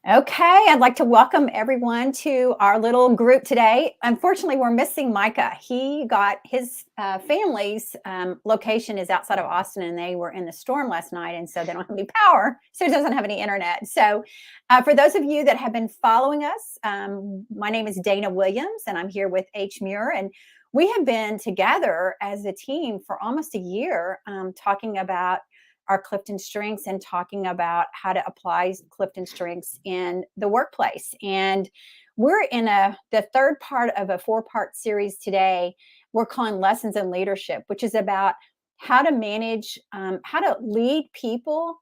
Okay, I'd like to welcome everyone to our little group today. Unfortunately, we're missing Micah. He got his family's location is outside of Austin, and they were in the storm last night, and so they don't have any power, so he doesn't have any internet. So, for those of you that have been following us, my name is Dana Williams, and I'm here with H. Muir, and we have been together as a team for almost a year, talking about our Clifton strengths and talking about how to apply Clifton strengths in the workplace. And we're in the third part of a four-part series today. We're calling Lessons in Leadership, which is about how to manage, how to lead people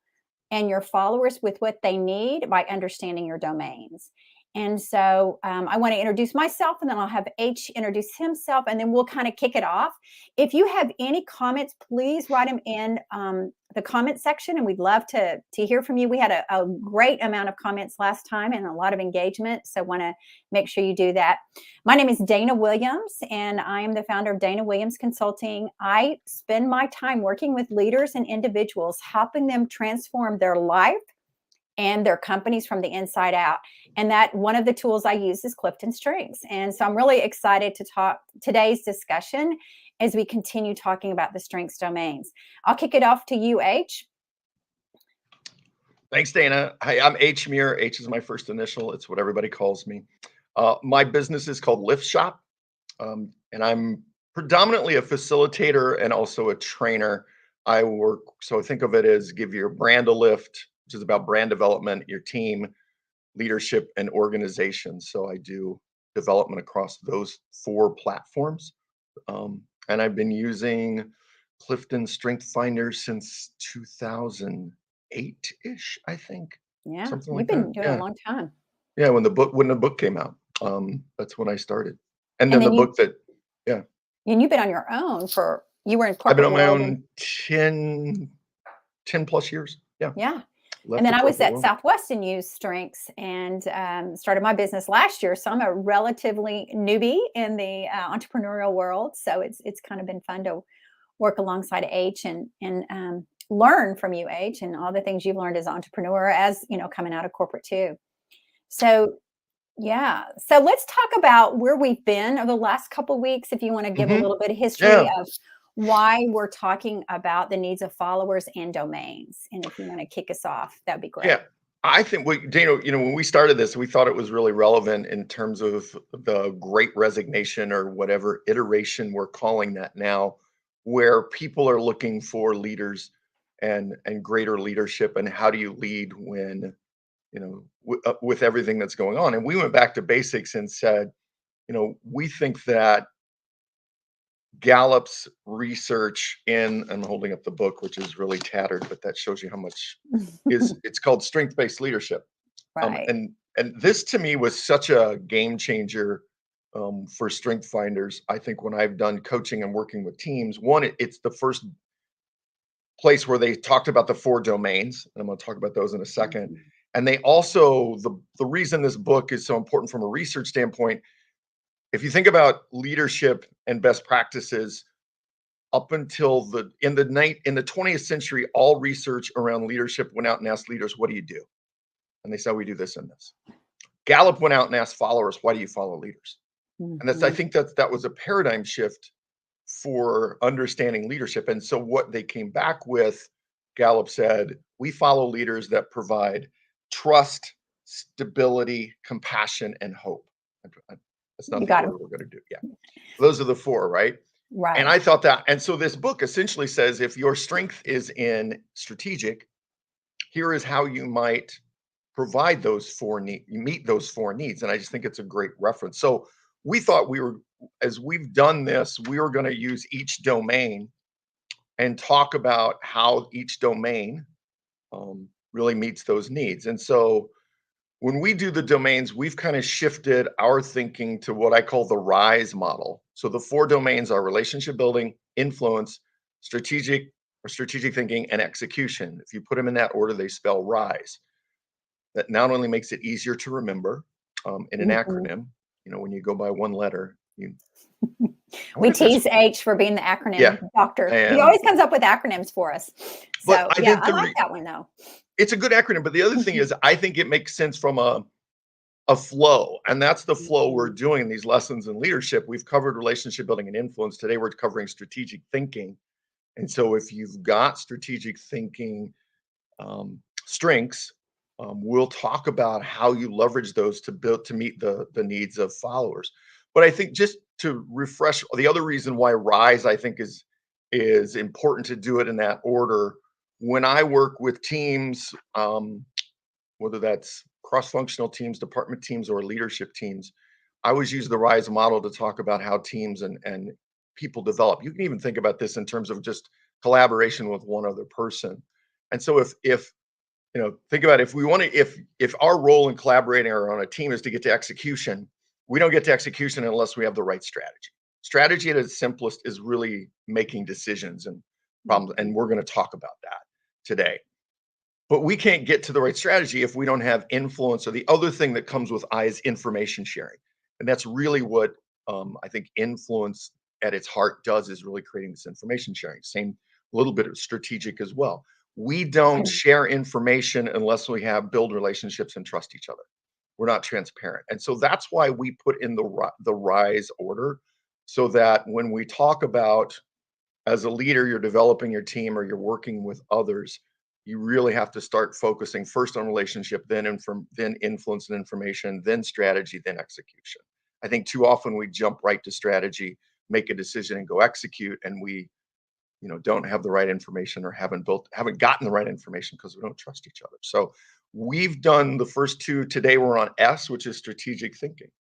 and your followers with what they need by understanding your domains. And so I want to introduce myself, and then I'll have H introduce himself, and then we'll kind of kick it off. If you have any comments, please write them in the comment section, and we'd love to hear from you. We had a great amount of comments last time and a lot of engagement, so want to make sure you do that. My name is Dana Williams, and I am the founder of Dana Williams Consulting. I spend my time working with leaders and individuals, helping them transform their life and their companies from the inside out. And that one of the tools I use is Clifton Strengths. And so I'm really excited to talk today's discussion as we continue talking about the strengths domains. I'll kick it off to you, H. Thanks, Dana. Hi, I'm H. Muir. H is my first initial. It's what everybody calls me. My business is called Lift Shop, and I'm predominantly a facilitator and also a trainer. So think of it as give your brand a lift, which is about brand development, your team, leadership, and organization. So I do development across those four platforms. And I've been using Clifton Strength Finder since 2008-ish, I think. Yeah, Something you've like been that. doing Yeah. a long time. Yeah, when the book came out. That's when I started. And And then the then book that, yeah. and you've been on your own you were in I've been corporate on my world. And own 10 plus years. Yeah. yeah. Left And then the I was corporate at world. Southwest and used strengths and started my business last year. So I'm a relatively newbie in the entrepreneurial world. So it's kind of been fun to work alongside H and learn from you, H, and all the things you've learned as an entrepreneur, as you know, coming out of corporate too. So yeah, so let's talk about where we've been over the last couple of weeks. If you want to give a little bit of history Yeah. of why we're talking about the needs of followers and domains, and if you want to kick us off, that'd be great. Yeah. I think Dana, when we started this, we thought it was really relevant in terms of the Great Resignation or whatever iteration we're calling that now, where people are looking for leaders and greater leadership, and how do you lead when with everything that's going on. And we went back to basics and said, we think that Gallup's research I'm holding up the book, which is really tattered, but that shows you how much it's called strength-based leadership. Right. And this to me was such a game changer for strength finders. I think when I've done coaching and working with teams, it's the first place where they talked about the four domains, and I'm going to talk about those in a second. Mhm. And they also, the reason this book is so important from a research standpoint, if you think about leadership and best practices, up until in the 20th century, all research around leadership went out and asked leaders, what do you do? And they said, we do this and this. Gallup went out and asked followers, why do you follow leaders? And I think that was a paradigm shift for understanding leadership. And so what they came back with, Gallup said, we follow leaders that provide trust, stability, compassion, and hope. That's not You the got order him. we're going to do. Yeah. Those are the four, right? Right. And I thought that, and so this book essentially says, if your strength is in strategic, here is how you might provide those four needs, meet those four needs. And I just think it's a great reference. So we thought as we've done this, we were going to use each domain and talk about how each domain really meets those needs. And so when we do the domains, we've kind of shifted our thinking to what I call the RISE model. So the four domains are relationship building, influence, strategic thinking, and execution. If you put them in that order, they spell RISE. That not only makes it easier to remember in an acronym, when you go by one letter, we tease H for being the acronym doctor. He always comes up with acronyms for us. So yeah, I like that one though. it's a good acronym, but the other thing is I think it makes sense from a flow, and that's the flow we're Mhm. doing these lessons in leadership. We've covered relationship building and influence. Today we're covering strategic thinking. And so if you've got strategic thinking strengths, we'll talk about how you leverage those to build to meet the needs of followers. But I think just to refresh, the other reason why Rise I think is important to do it in that order. When I work with teams, whether that's cross-functional teams, department teams, or leadership teams, I always use the Rise model to talk about how teams and people develop. You can even think about this in terms of just collaboration with one other person. And so if think about if we want to if our role in collaborating or on a team is to get to execution, we don't get to execution unless we have the right strategy. Strategy at its simplest is really making decisions and problems, Mhm. and we're going to talk about that today. But we can't get to the right strategy if we don't have influence. Or the other thing that comes with I is information sharing. And that's really what I think influence at its heart does, is really creating this information sharing. Same, a little bit of strategic as well. We don't share information unless we have build relationships and trust each other. We're not transparent. And so that's why we put in the rise order, so that when we talk about, as a leader, you're developing your team or you're working with others, you really have to start focusing first on relationship, then influence and information, then strategy, then execution. I think too often we jump right to strategy, make a decision, and go execute, and we don't have the right information or haven't gotten the right information because we don't trust each other. So we've done the first two. Today we're on S, which is strategic thinking.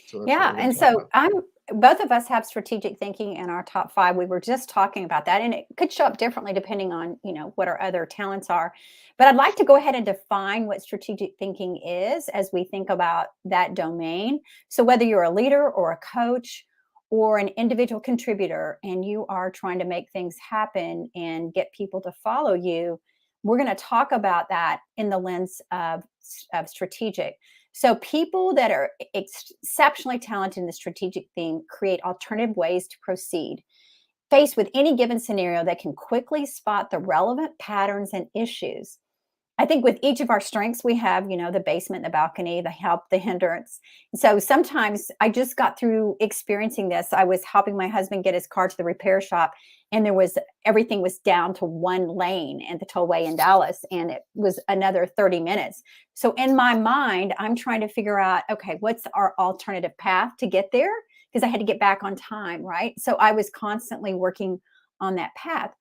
So that's what Yeah, we're going and to talk so about. I'm both of us have strategic thinking in our top 5. We were just talking about that, and it could show up differently depending on, what our other talents are. But I'd like to go ahead and define what strategic thinking is as we think about that domain. So whether you're a leader or a coach or an individual contributor and you are trying to make things happen and get people to follow you, we're going to talk about that in the lens of strategic. So people that are exceptionally talented in the strategic theme create alternative ways to proceed. Faced with any given scenario, they can quickly spot the relevant patterns and issues. I think with each of our strengths, we have, the basement, the balcony, the help, the hindrance. So sometimes I just got through experiencing this. I was helping my husband get his car to the repair shop, and everything was down to one lane at the tollway in Dallas, and it was another 30 minutes. So in my mind, I'm trying to figure out, okay, what's our alternative path to get there? Because I had to get back on time, right? So I was constantly working on that path.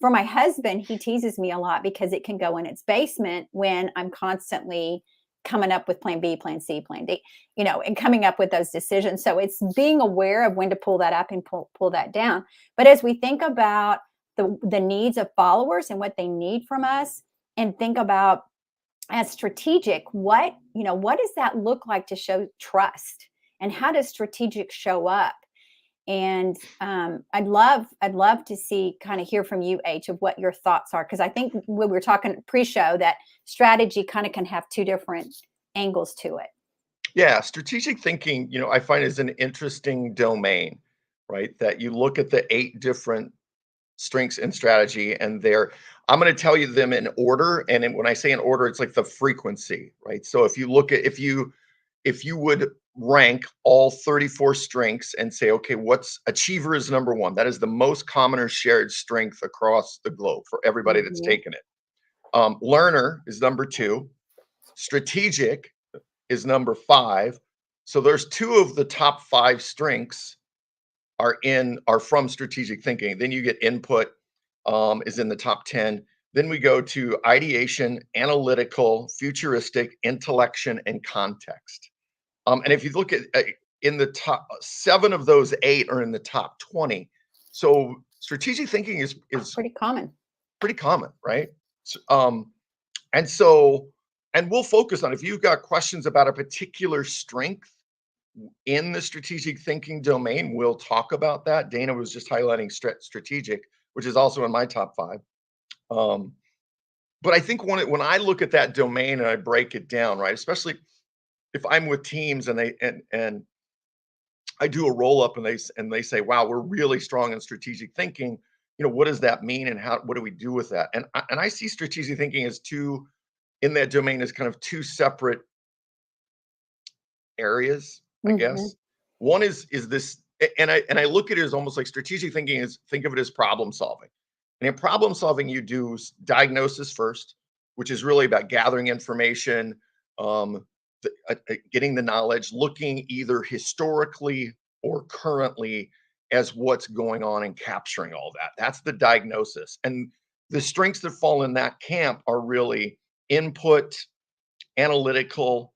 For my husband, he teases me a lot because it can go in its basement when I'm constantly coming up with plan B, plan C, plan D, and coming up with those decisions. So it's being aware of when to pull that up and pull that down. But as we think about the needs of followers and what they need from us, and think about as strategic, what does that look like to show trust? And how does strategic show up? And I'd love to see, kind of hear from you, H, of what your thoughts are, because I think when we were talking pre-show that strategy kind of can have two different angles to it. Yeah, strategic thinking, I find is an interesting domain, right? That you look at the 8 different strengths and strategy, and I'm going to tell you them in order. And when I say in order, it's like the frequency, right? So if you look at if you would rank all 34 strengths and say, okay, what's achiever is number 1. That is the most common or shared strength across the globe for everybody that's Mhm. taken it. Learner is number 2. Strategic is number 5. So there's 2 of the top 5 strengths are from strategic thinking. Then you get input, is in the top 10. Then we go to ideation, analytical, futuristic, intellection, and context. And if you look at in the top 7 of those 8 are in the top 20. So strategic thinking is Pretty common. pretty common, right? And so, and we'll focus on, if you've got questions about a particular strength in the strategic thinking domain, we'll talk about that. Dana was just highlighting strategic, which is also in my top 5. Um, but I think when I look at that domain and I break it down, right, especially if I'm with teams and and I do a roll up and they say, "Wow, we're really strong in strategic thinking." What does that mean, and what do we do with that? And I see strategic thinking as two in that domain as kind of two separate areas, I Mhm. guess. One is this, and I look at it as almost like strategic thinking is think of it as problem solving. And in problem solving, you do diagnosis first, which is really about gathering information, um, getting the knowledge, looking either historically or currently as what's going on and capturing all that. That's the diagnosis. And the strengths that fall in that camp are really input, analytical,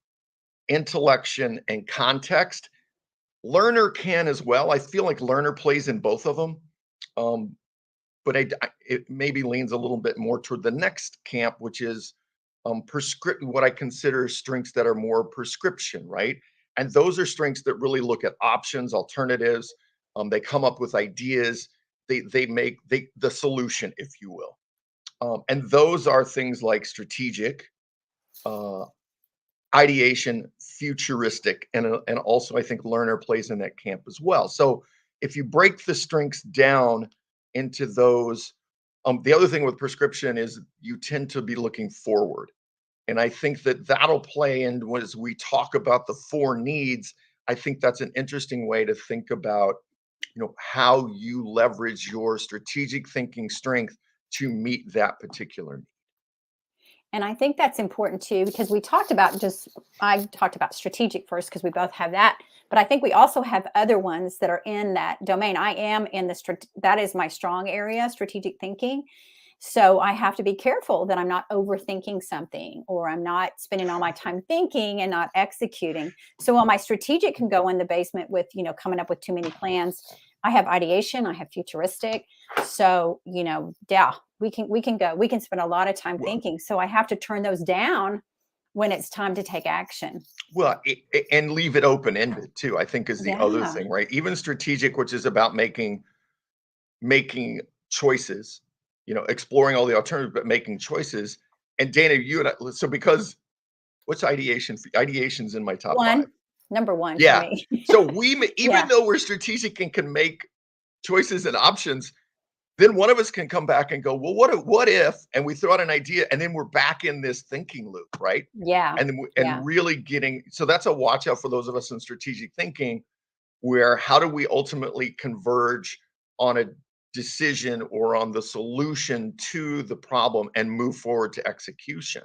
intellection, and context. Learner can as well. I feel like learner plays in both of them. Um, but it maybe leans a little bit more toward the next camp, which is what I consider strengths that are more prescription, right? And those are strengths that really look at options, alternatives. They come up with ideas. They make the solution, if you will. And those are things like strategic, uh, ideation, futuristic, and also I think learner plays in that camp as well. So if you break the strengths down into those, the other thing with prescription is you tend to be looking forward, and I think that that'll play in as we talk about the four needs. I think that's an interesting way to think about, how you leverage your strategic thinking strength to meet that particular need. And I think that's important too, because I talked about strategic first because we both have that. But I think we also have other ones that are in that domain. I am in that is my strong area, strategic thinking. So I have to be careful that I'm not overthinking something or I'm not spending all my time thinking and not executing. So while my strategic can go in the basement with, coming up with too many plans, I have ideation, I have futuristic. So, yeah, we can spend a lot of time Well, thinking. So I have to turn those down when it's time to take action. Well, and leave it open ended too, I think is the other Yeah. thing, right? Even strategic, which is about making choices, exploring all the alternatives, but making choices. And Dana, you and I, so because what's ideation? Ideation's in my top five. One, number one for Yeah. me. So even Yeah. though we're strategic and can make choices and options, then one of us can come back and go, well, what if? And we throw out an idea, and then we're back in this thinking loop, right? Yeah. And then Yeah. and really getting so that's a watch out for those of us in strategic thinking, where how do we ultimately converge on a decision or on the solution to the problem and move forward to execution?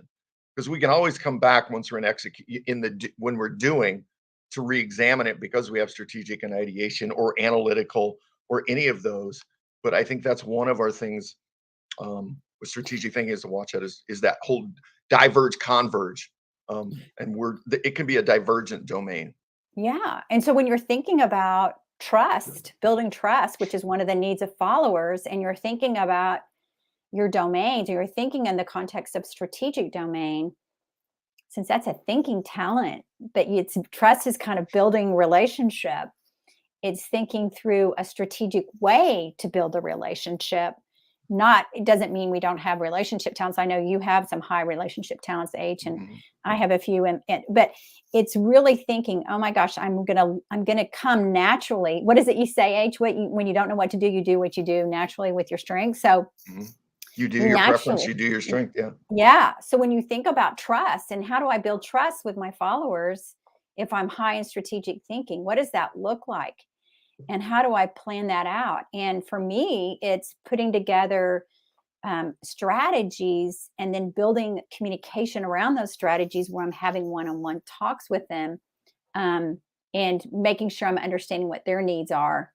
Because we can always come back once we're in when we're doing to re-examine it because we have strategic and ideation or analytical or any of those. But I think that's one of our things with strategic thinking is to watch out is that whole diverge converge, and it can be a divergent domain. Yeah. And so when you're thinking about trust, building trust, which is one of the needs of followers, and you're thinking about your domains, or you're thinking in the context of strategic domain, since that's a thinking talent, but it's trust is kind of building relationship. It's thinking through a strategic way to build a relationship. Not, it doesn't mean we don't have relationship talents. I know you have some high relationship talents, H, and Mhm. I have a few. But it's really thinking, oh my gosh, I'm gonna come naturally. What is it you say, H? When you don't know what to do, you do what you do naturally with your strength. So Mhm. You do your preference, naturally, you do your strength, yeah. yeah. So when you think about trust and how do I build trust with my followers if I'm high in strategic thinking, what does that look like? And how do I plan that out? And for me, it's putting together strategies and then building communication around those strategies where I'm having one-on-one talks with them, um, and making sure I'm understanding what their needs are,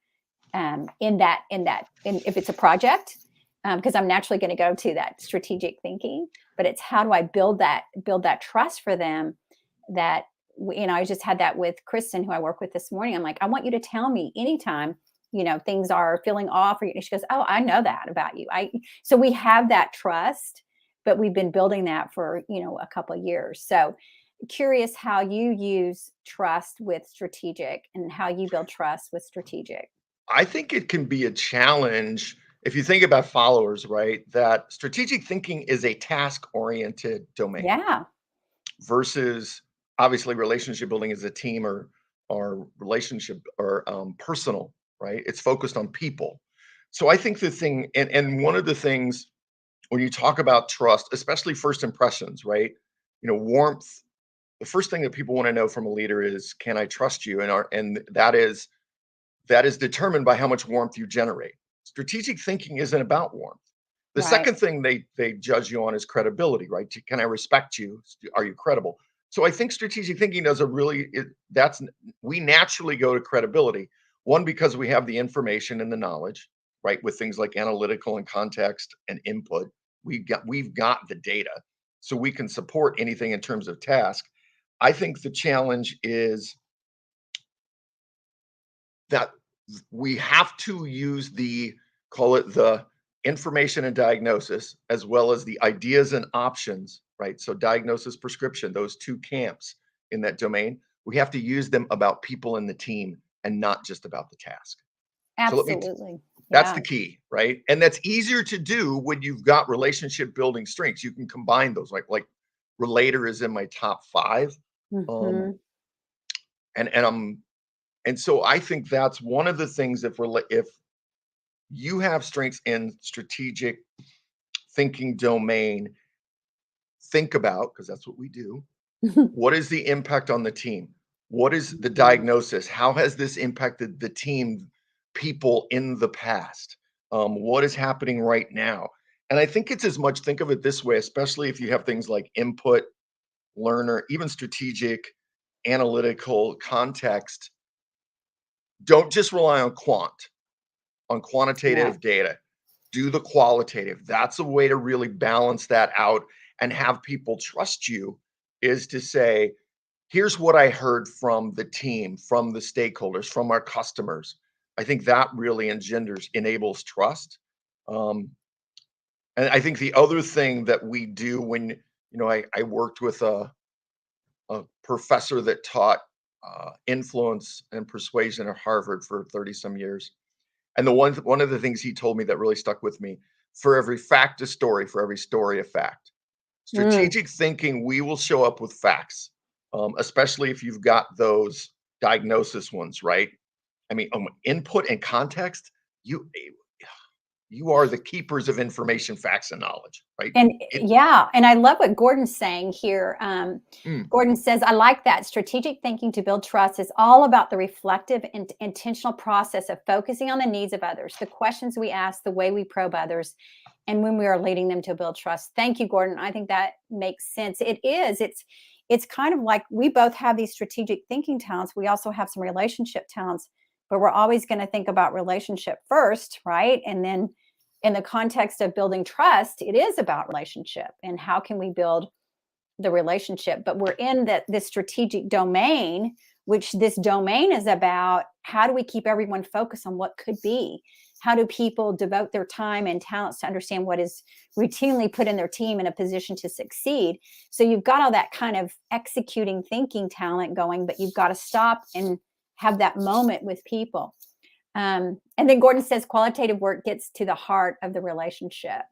and if it's a project, because I'm naturally going to go to that strategic thinking, but it's how do I build that trust for them that I just had that with Kristen, who I work with this morning. I'm like, I want you to tell me anytime, things are feeling off, or she goes, oh, I know that about you. So we have that trust, but we've been building that for, a couple of years. So curious how you use trust with strategic and how you build trust with strategic. I think it can be a challenge if you think about followers, right? That strategic thinking is a task-oriented domain Yeah. versus obviously relationship building as a team or relationship or personal, right? It's focused on people. So I think the thing, and, one of the things when you talk about trust, especially first impressions, right? warmth. The first thing that people want to know from a leader is, can I trust you? And that is determined by how much warmth you generate. Strategic thinking isn't about warmth. The Right. second thing they judge you on is credibility, right? Can I respect you? Are you credible? So I think strategic thinking does a really that's we naturally go to credibility. One, because we have the information and the knowledge, right? With things like analytical and context and input, we've got the data, so we can support anything in terms of task. I think the challenge is that we have to use call it the information and diagnosis, as well as the ideas and options, right? So diagnosis, prescription, those two camps in that domain, we have to use them about people in the team and not just about the task. So Absolutely. that's Yeah. the key, right? And that's easier to do when you've got relationship building strengths. You can combine those, like relator is in my top 5. Um, Hmm. and so I think that's one of the things. If you have strengths in strategic thinking domain, think about, because that's what we do, what is the impact on the team? What is the diagnosis? How has this impacted the team, people in the past? What is happening right now? And I think it's as much, think of it this way, especially if you have things like input, learner, even strategic, analytical context. Don't just rely on Yeah. quantitative data. Do the qualitative. That's a way to really balance that out and have people trust you, is to say, here's what I heard from the team, from the stakeholders, from our customers. I think that really enables trust. Um, and I think the other thing that we do when, I worked with a professor that taught influence and persuasion at Harvard for 30 some years. And one of the things he told me that really stuck with me: for every fact a story, for every story a fact. Mm. Strategic thinking, we will show up with facts, especially if you've got those diagnosis ones, right? I mean, input and context. You are the keepers of information, facts, and knowledge, right? And It, yeah, and I love what Gordon's saying here. mm, Gordon says, I like that. Strategic thinking to build trust is all about the reflective and intentional process of focusing on the needs of others, the questions we ask, the way we probe others, and when we are leading them to build trust. Thank you, Gordon. I think that makes sense. It is. It's kind of like we both have these strategic thinking talents. We also have some relationship talents, but we're always going to think about relationship first, right? And then in the context of building trust, it is about relationship and how can we build the relationship. But we're in this strategic domain, which this domain is about how do we keep everyone focused on what could be? How do people devote their time and talents to understand what is routinely put in their team in a position to succeed? So you've got all that kind of executing thinking talent going, but you've got to stop and have that moment with people. And then Gordon says qualitative work gets to the heart of the relationship.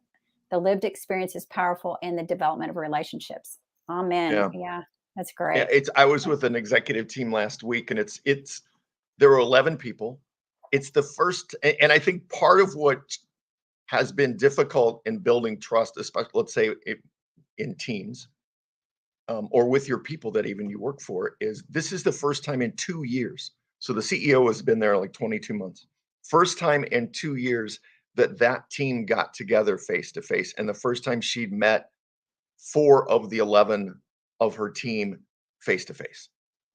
The lived experience is powerful in the development of relationships. Amen. yeah, Yeah, that's yeah. great. I was with an executive team last week, and it's there were 11 people. It's the first, and I think part of what has been difficult in building trust, especially, let's say, in teams, or with your people that even you work for, is this is the first time in 2 years. So the CEO has been there like 22 months. First time in 2 years that team got together face to face, and the first time she'd met 4 of the 11 of her team face to face.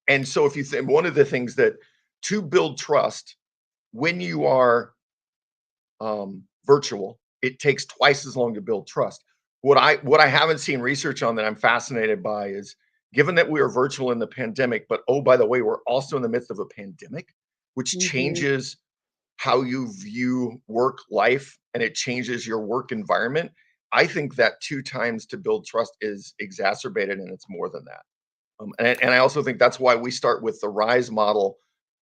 And so if you think, one of the things that, to build trust when you are virtual, it takes twice as long to build trust. What I haven't seen research on that I'm fascinated by is, given that we are virtual in the pandemic, but oh, by the way, we're also in the midst of a pandemic, which Hmm. changes how you view work life, and it changes your work environment. I think that 2 times to build trust is exacerbated, and it's more than that. And I also think that's why we start with the RISE model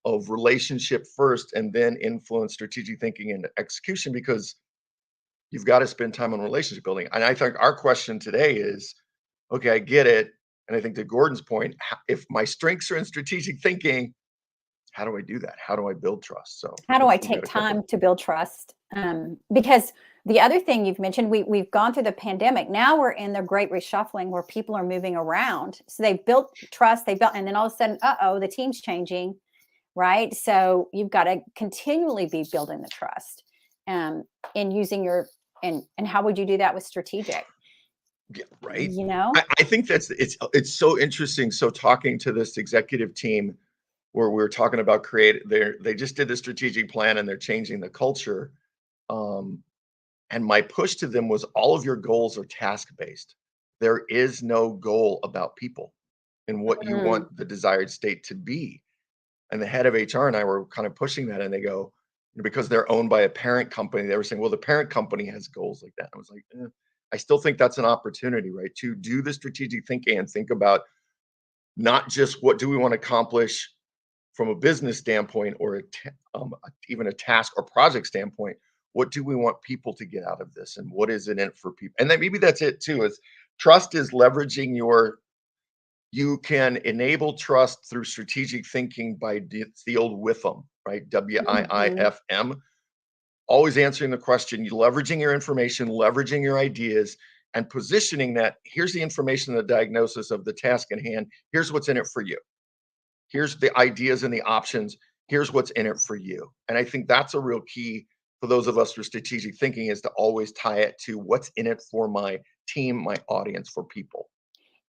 of relationship first and then influence, strategic thinking, and execution, because you've got to spend time on relationship building. And I think our question today is, okay, I get it. And I think to Gordon's point, if my strengths are in strategic thinking, how do I do that? How do I build trust? So How do I we've got take a couple. time to build trust? Because The other thing you've mentioned, we've gone through the pandemic. Now we're in the great reshuffling where people are moving around. So they built trust, and then all of a sudden, the team's changing, right? So you've got to continually be building the trust, um, and using and how would you do that with strategic? Yeah, right. You know? I think it's so interesting. So talking to this executive team where we're talking about they just did the strategic plan and they're changing the culture. Um, and my push to them was all of your goals are task based. There is no goal about people and what you Mm, want the desired state to be. And the head of HR and I were kind of pushing that, and they go, because they're owned by a parent company, they were saying, well, the parent company has goals like that. I was like, I still think that's an opportunity, right? To do the strategic thinking and think about not just what do we want to accomplish from a business standpoint or even a task or project standpoint. What do we want people to get out of this, and what is in it for people? And then maybe that's it too. Is trust is leveraging your you can enable trust through strategic thinking by it's the old WIFM, right? mhm. WIIFM. Always answering the question, you leveraging your information, leveraging your ideas, and positioning that here's the information, the diagnosis of the task in hand. Here's what's in it for you. Here's the ideas and the options. Here's what's in it for you. And I think that's a real key for those of us for strategic thinking is to always tie it to what's in it for my team, my audience, for people.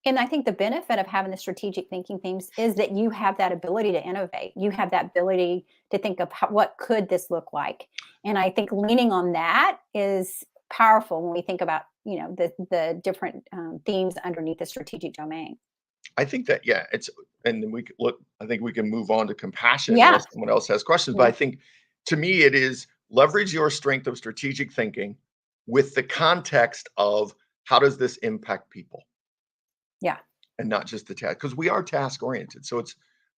And I think the benefit of having the strategic thinking themes is that you have that ability to innovate. You have that ability to think of what could this look like. And I think leaning on that is powerful when we think about, the different themes underneath the strategic domain. I think that, yeah, and then we could look, I think we can move on to compassion Yeah. unless someone else has questions. But Yeah. I think to me, it is leverage your strength of strategic thinking with the context of how does this impact people Yeah. and not just the task, because we are task oriented. So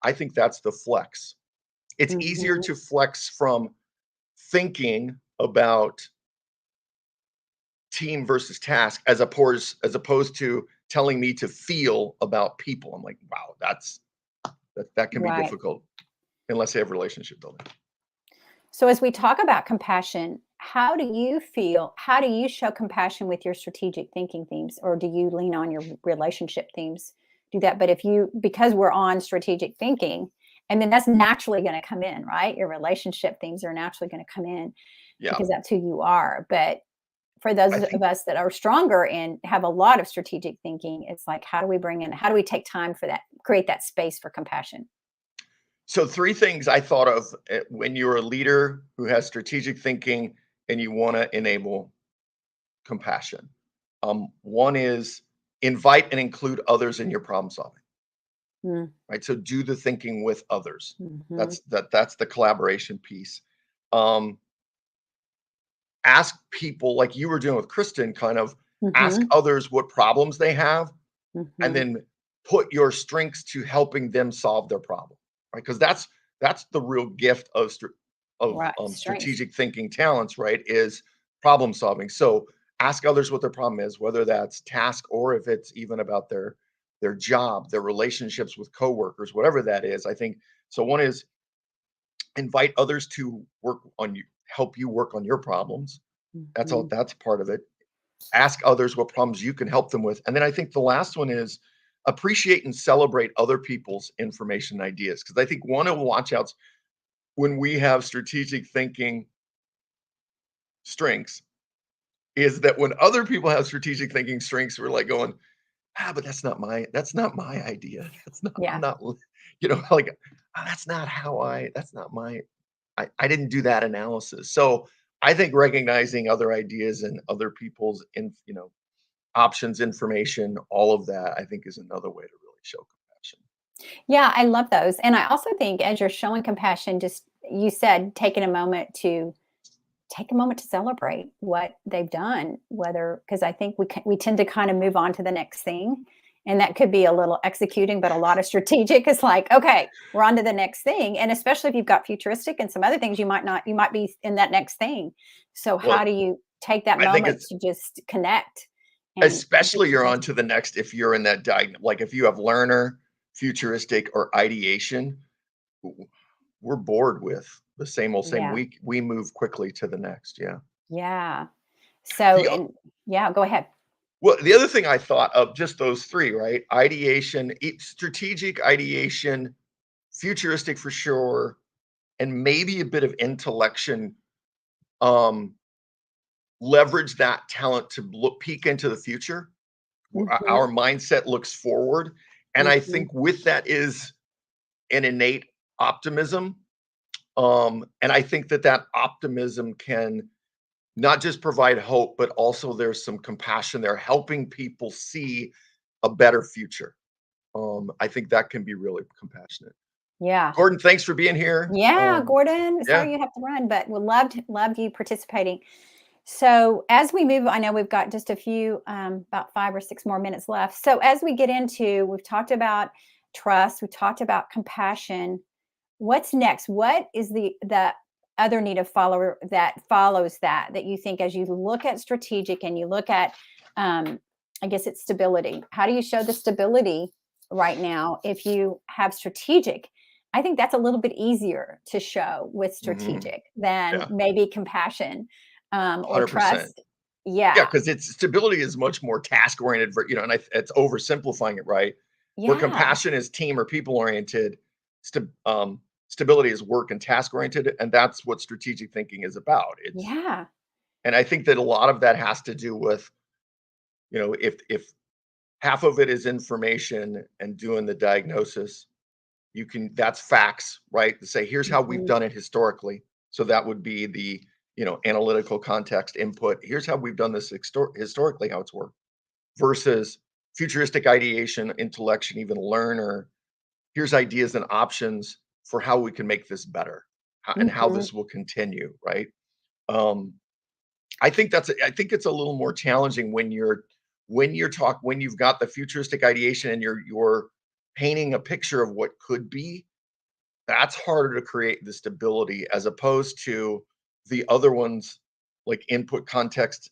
I think that's the flex. It's easier Mhm. to flex from thinking about team versus task as opposed to telling me to feel about people. I'm like, wow, that can be Right. difficult unless they have relationship building. So as we talk about compassion, how do you show compassion with your strategic thinking themes, or do you lean on your relationship themes? Do that. But because we're on strategic thinking, and then that's naturally going to come in, right? Your relationship themes are naturally going to come in Yeah, because that's who you are. But for those I of think us that are stronger and have a lot of strategic thinking, it's like, how do we take time for that, create that space for compassion? so. Three things I thought of when you're a leader who has strategic thinking and you want to enable compassion. One is invite and include others in your problem solving. Mm, Right. So do the thinking with others. mhm, That's the collaboration piece. Um, Ask people like you were doing with Kristen, kind of ask mhm, others what problems they have and mhm. then put your strengths to helping them solve their problem, right? Because that's the real gift of Right. Strengths. strategic thinking talents, right? Is problem solving. So ask others what their problem is, whether that's task or if it's even about their job, their relationships with coworkers, whatever that is. I think so. One is invite others to help you work on your problems. That's all. Mhm. That's part of it. Ask others what problems you can help them with. And then I think the last one is appreciate and celebrate other people's information and ideas. Because I think one of the watchouts when we have strategic thinking strengths is that when other people have strategic thinking strengths, we're like going, but that's not my idea. That's not, I'm Yeah. not, like, that's not my, I didn't do that analysis. So I think recognizing other ideas and other people's options, information, all of that, I think is another way to really show compassion. Yeah, I love those. And I also think as you're showing compassion, just you said take a moment to celebrate what they've done, whether because I think we tend to kind of move on to the next thing. And that could be a little executing, but a lot of strategic is like, okay, we're on to the next thing. And especially if you've got futuristic and some other things, you might be in that next thing. So Well, how do you take that I think moment it's to just connect and get especially your you're on best? to the next if you're in that like if you have learner, futuristic, or ideation, w- we're bored with the same old same. Yeah. We move quickly to the next. Yeah. Yeah. So, The and yeah, go ahead. Well, the other thing I thought of just those 3, right? Ideation, strategic ideation, futuristic for sure, and maybe a bit of intellection, um, leverage that talent to look peek into the future. Hmm. Our mindset looks forward, and I Hmm. think with that is an innate optimism, and I think that that optimism can not just provide hope, but also there's some compassion there, helping people see a better future. I think that can be really compassionate. Yeah. Gordon, thanks for being here. Yeah, Gordon. Yeah, Sorry you have to run, but we loved you participating. So as we move, I know we've got just a few, about 5 or 6 more minutes left. So as we get into, we've talked about trust, we talked about compassion. What's next? What is the other need of follower that follows that you think as you look at strategic and you look at, I guess it's stability. How do you show the stability right now if you have strategic? I think that's a little bit easier to show with mhm, strategic than yeah, maybe compassion, or 100%. trust. Yeah, Yeah, because it's stability is much more task oriented, and it's oversimplifying it, right? Where yeah, compassion is team or people oriented, stability is work and task oriented, and that's what strategic thinking is about. yeah, And I think that a lot of that has to do with, if half of it is information and doing the diagnosis, that's facts, right? To say, here's how we've mhm, done it historically. So that would be the, analytical context input. Here's how we've done this historically, how it's worked versus futuristic ideation, intellection, even learner. Here's ideas and options for how we can make this better and how mhm, this will continue, right? Um, I think it's a little more challenging when you've got the futuristic ideation and you're painting a picture of what could be. That's harder to create the stability as opposed to the other ones like input context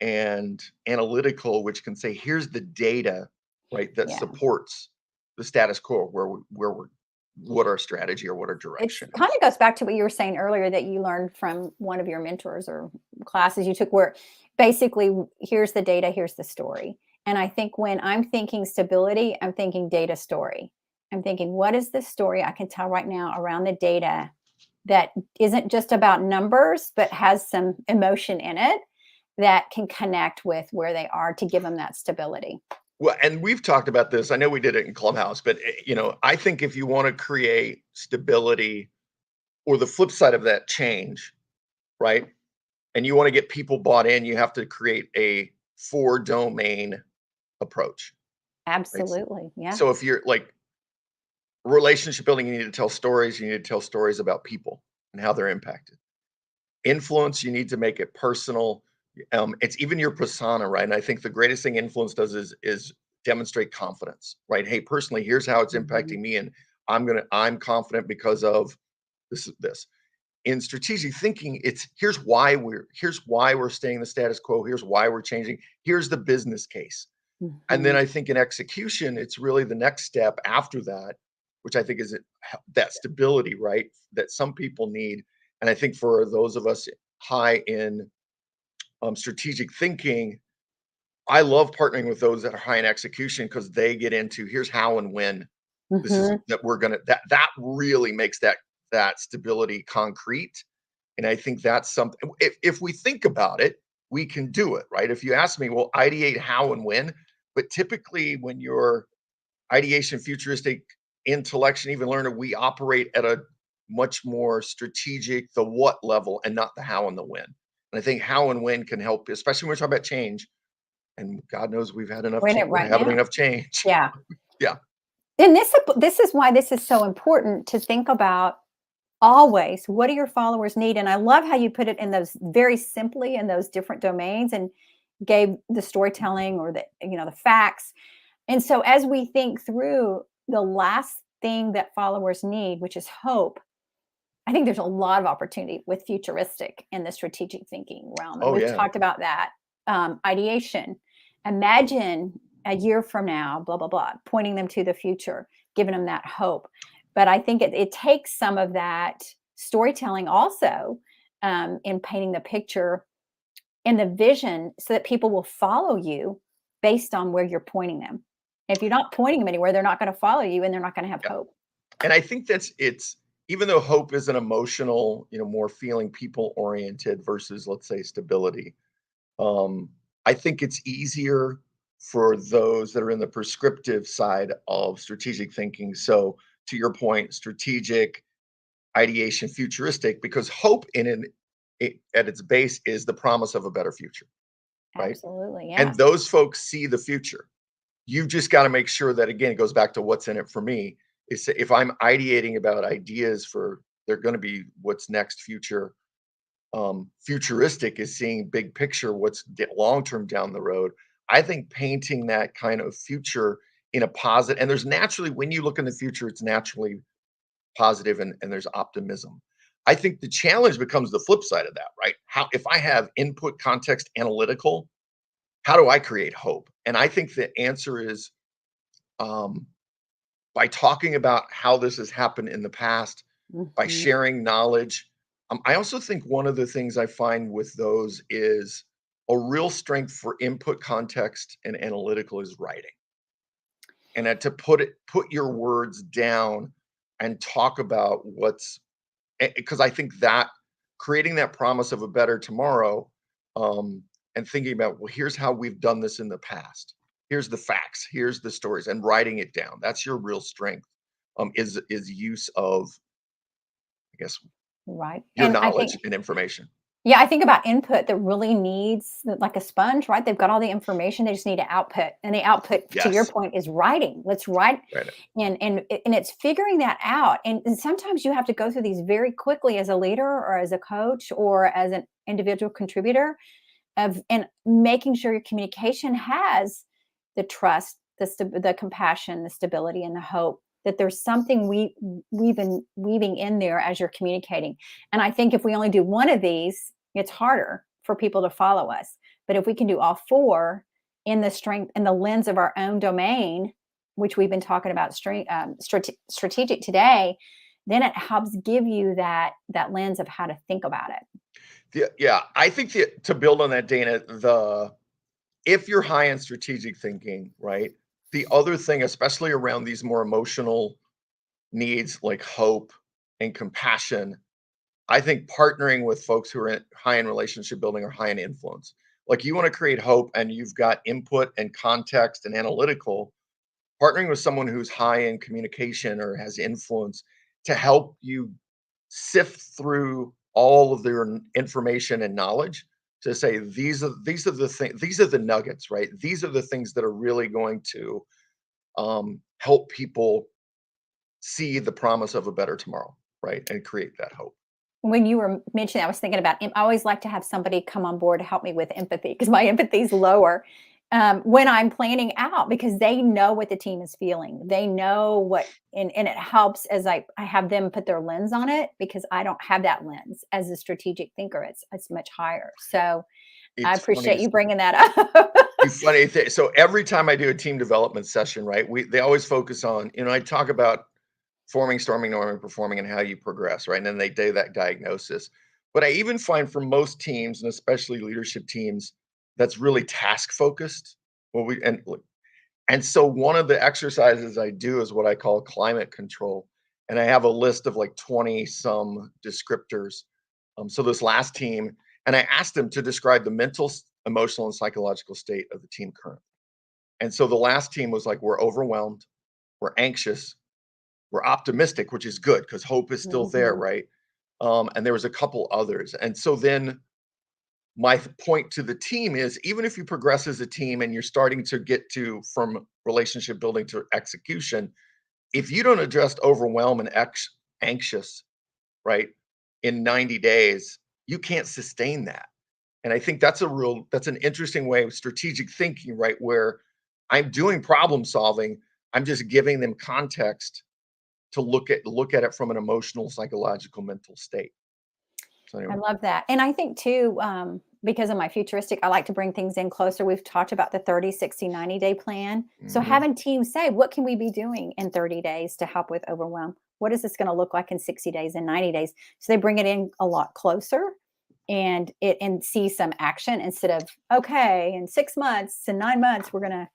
and analytical, which can say, here's the data, right, that yeah. supports the status quo where we're what our strategy or what our It's direction kind is. of goes back to what you were saying earlier that you learned from one of your mentors or classes you took where basically here's the data, here's the story. And I think when I'm thinking stability, I'm thinking data story. I'm thinking, what is the story I can tell right now around the data that isn't just about numbers, but has some emotion in it that can connect with where they are to give them that stability. Well, and we've talked about this. I know we did it in Clubhouse, but I think if you want to create stability or the flip side of that change, right? And you want to get people bought in, you have to create a four domain approach, right? Absolutely. Yeah. So if you're like relationship building, you need to tell stories. You need to tell stories about people and how they're impacted. Influence, you need to make it personal. It's even your persona, right? And I think the greatest thing influence does is demonstrate confidence, right? Hey, personally, here's how it's Mhm. impacting me, and I'm confident because of this. In strategic thinking, it's here's why we're staying the status quo. Here's why we're changing. Here's the business case. And then Mhm. I think in execution, it's really the next step after that, which I think is that stability, right? That some people need. And I think for those of us high in strategic thinking, I love partnering with those that are high in execution because they get into here's how and when this is Mhm. that we're gonna that really makes that stability concrete. And I think that's something if we think about it, we can do it, right? If you ask me, well, ideate how and when, but typically when you're ideation, futuristic, intellection, even learner, we operate at a much more strategic, the what level and not the how and the when. And I think how and when can help, especially when we're talking about change. And God knows we've had enough We're in change. it We're right having now. enough change. Yeah. Yeah. And this is why this is so important to think about always. What do your followers need? And I love how you put it in those very simply in those different domains and gave the storytelling or the facts. And so as we think through the last thing that followers need, which is hope, I think there's a lot of opportunity with futuristic in the strategic thinking realm. And Oh we've yeah. talked about that. Ideation. Imagine a year from now, blah, blah, blah, pointing them to the future, giving them that hope. But I think it takes some of that storytelling also in painting the picture and the vision so that people will follow you based on where you're pointing them. If you're not pointing them anywhere, they're not going to follow you and they're not going to have Yeah. hope. And I think it's even though hope is an emotional, more feeling people oriented versus, let's say, stability. Um, I think it's easier for those that are in the prescriptive side of strategic thinking. So, to your point, strategic, ideation, futuristic, because hope at its base is the promise of a better future, right? Absolutely. And Yes. those folks see the future. You've just got to make sure that, again, it goes back to what's in it for me. Is if I'm ideating about ideas for they're going to be what's next future. Futuristic is seeing big picture, what's long term down the road. I think painting that kind of future in a positive, and there's naturally, when you look in the future, it's naturally positive and there's optimism. I think the challenge becomes the flip side of that, right? How, if I have input, context, analytical, how do I create hope? And I think the answer is um, by talking about how this has happened in the past, by Mhm. sharing knowledge. I also think one of the things I find with those is a real strength for input, context, and analytical is writing. And to put your words down and talk about what's because I think that creating that promise of a better tomorrow, um, and thinking about, well, here's how we've done this in the past. Here's the facts. Here's the stories, and writing it down. That's your real strength. Is use of, I guess, Right. your And I think, knowledge and information. yeah, I think about input that really needs like a sponge, right? They've got all the information, they just need to output. And the output, to your Yes, point, is writing. Let's write, right. and it's figuring that out. And sometimes you have to go through these very quickly as a leader or as a coach or as an individual contributor of and making sure your communication has the trust, the compassion, the stability, and the hope that there's something weaving in there as you're communicating. And I think if we only do one of these, it's harder for people to follow us. But if we can do all four in the strength in the lens of our own domain, which we've been talking about strategic today, then it helps give you that lens of how to think about it. Yeah, I think to build on that, Dana, the if you're high in strategic thinking, right? The other thing, especially around these more emotional needs like hope and compassion, I think partnering with folks who are high in relationship building or high in influence. Like you want to create hope and you've got input and context and analytical, partnering with someone who's high in communication or has influence to help you sift through all of their information and knowledge to say these are the things, these are the nuggets, right? These are the things that are really going to help people see the promise of a better tomorrow, right? And create that hope. When you were mentioning, I was thinking about I always like to have somebody come on board to help me with empathy because my empathy is lower when I'm planning out because they know what the team is feeling. They know what, and it helps as I have them put their lens on it because I don't have that lens as a strategic thinker. It's much higher. So I It's funny appreciate to you bringing that up. so every time I do a team development session, right? They always focus on, I talk about forming, storming, norming, performing, and how you progress, right? And then they do that diagnosis. But I even find for most teams, and especially leadership teams, that's really task focused. Well, and so one of the exercises I do is what I call climate control, and I have a list of like 20 some descriptors. So this last team, and I asked them to describe the mental, emotional, and psychological state of the team currently. And so the last team was like, we're overwhelmed, we're anxious, we're optimistic, which is good because hope is still there, Mhm. right? And there was a couple others. And so then my point to the team is even if you progress as a team and you're starting to get to from relationship building to execution, if you don't address overwhelm and anxious, right, in 90 days, you can't sustain that. And I think that's an interesting way of strategic thinking, right? Where I'm doing problem solving, I'm just giving them context to look at it from an emotional, psychological, mental state. So I anyway. love that. And I think too, because of my futuristic, I like to bring things in closer. We've talked about the 30, 60, 90-day plan. So Mhm. having teams say, what can we be doing in 30 days to help with overwhelm? What is this going to look like in 60 days and 90 days? So they bring it in a lot closer and see some action instead of, okay, in 6 months to 9 months, we're going to,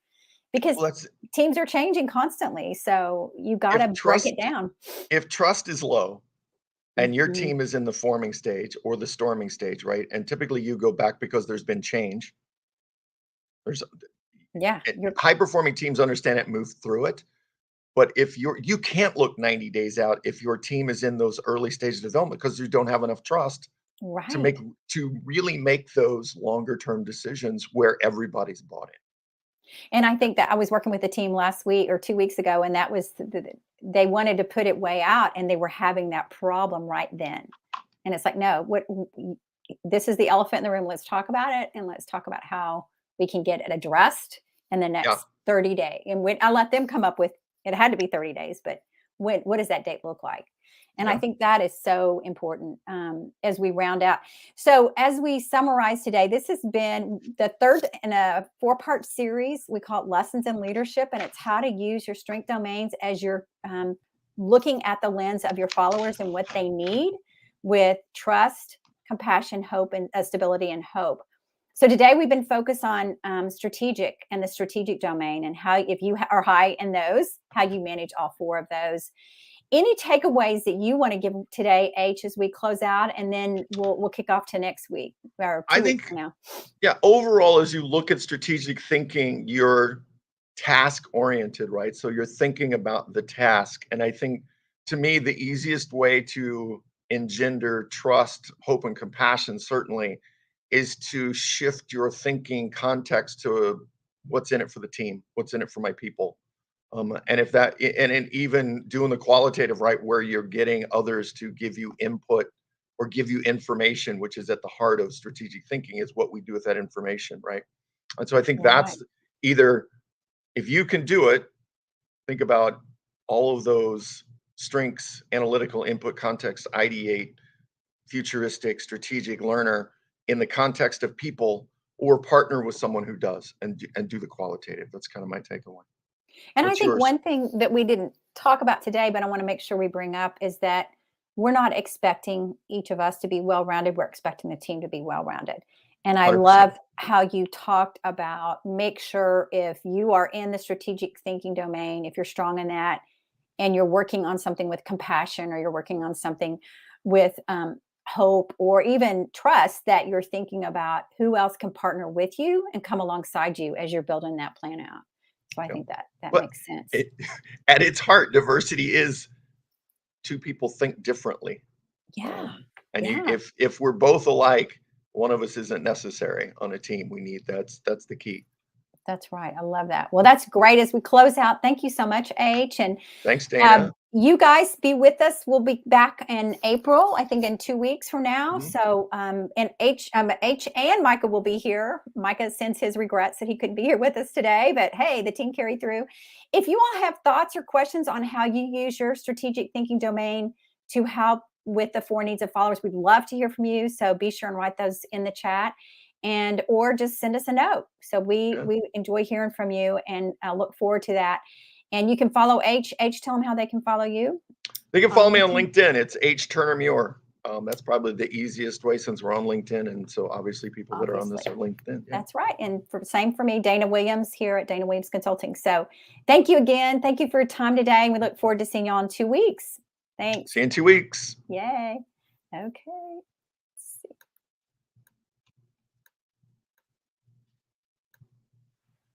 because Well, that's teams are changing constantly. So you got if to break it trust down. if trust is low and your Mhm. team is in the forming stage or the storming stage, right? And typically you go back because there's been change. There's Yeah. You're high performing teams understand it, move through it. But if you can't look 90 days out if your team is in those early stages of development because you don't have enough trust to right. make to really make those longer term decisions where everybody's bought in. And I think that I was working with a team last week or 2 weeks ago, and that was they wanted to put it way out, and they were having that problem right then. And it's like, no, this is the elephant in the room. Let's talk about it, and let's talk about how we can get it addressed in the Yeah, next 30 days. And when I let them come up with, it had to be 30 days, but what does that date look like? And I yeah. think that is so important as we round out. So, as we summarize today, this has been the third in a 4-part series. We call it Lessons in Leadership, and it's how to use your strength domains as you're looking at the lens of your followers and what they need with trust, compassion, hope, and stability and hope. So today we've been focused on strategic and the strategic domain and how, if you are high in those, how you manage all 4 of those. Any takeaways that you want to give today, H, as we close out, and then we'll kick off to next week or I 2 weeks think from now. yeah, overall as you look at strategic thinking, you're task oriented, right? So you're thinking about the task. And I think to me, the easiest way to engender trust, hope, and compassion certainly is to shift your thinking context to what's in it for the team, what's in it for my people. And if that, and even doing the qualitative, right, where you're getting others to give you input or give you information, which is at the heart of strategic thinking, is what we do with that information, right? And so I think Right. that's either if you can do it, think about all of those strengths, analytical input, context, ideate, futuristic, strategic learner in the context of people, or partner with someone who does and do the qualitative. That's kind of my takeaway. And I What's think yours? one thing that we didn't talk about today, but I want to make sure we bring up is that we're not expecting each of us to be well rounded. We're expecting the team to be well rounded. And I 100%. love how you talked about make sure if you are in the strategic thinking domain, if you're strong in that, and you're working on something with compassion or you're working on something with hope or even trust, that you're thinking about who else can partner with you and come alongside you as you're building that plan out. So I Yeah. think that But makes sense. it, at its heart, diversity is two people think differently. Yeah. And you, Yeah. if we're both alike, one of us isn't necessary on a team. We need that's the key. That's right. I love that. Well, that's great as we close out. Thank you so much, H. And Thanks, Dana. you guys be with us. We'll be back in April, I think in 2 weeks from now. Mhm. So, and H and Micah will be here. Micah sends his regrets that he couldn't be here with us today, but hey, the team carried through. If you all have thoughts or questions on how you use your strategic thinking domain to help with the 4 needs of followers, we'd love to hear from you. So be sure and write those in the chat and or just send us a note. So we Yeah. we enjoy hearing from you and look forward to that. And you can follow H. H, tell them how they can follow you They can on follow me on LinkedIn. LinkedIn. It's H Turner Muir. That's probably the easiest way since we're on LinkedIn, and so obviously people that are on Obviously, this are LinkedIn. Yeah. that's right. And same for me, Dana Williams here at Dana Williams Consulting. So thank you again. Thank you for your time today. And we look forward to seeing you all in 2 weeks. Thanks. See you in 2 weeks. Yay. Okay.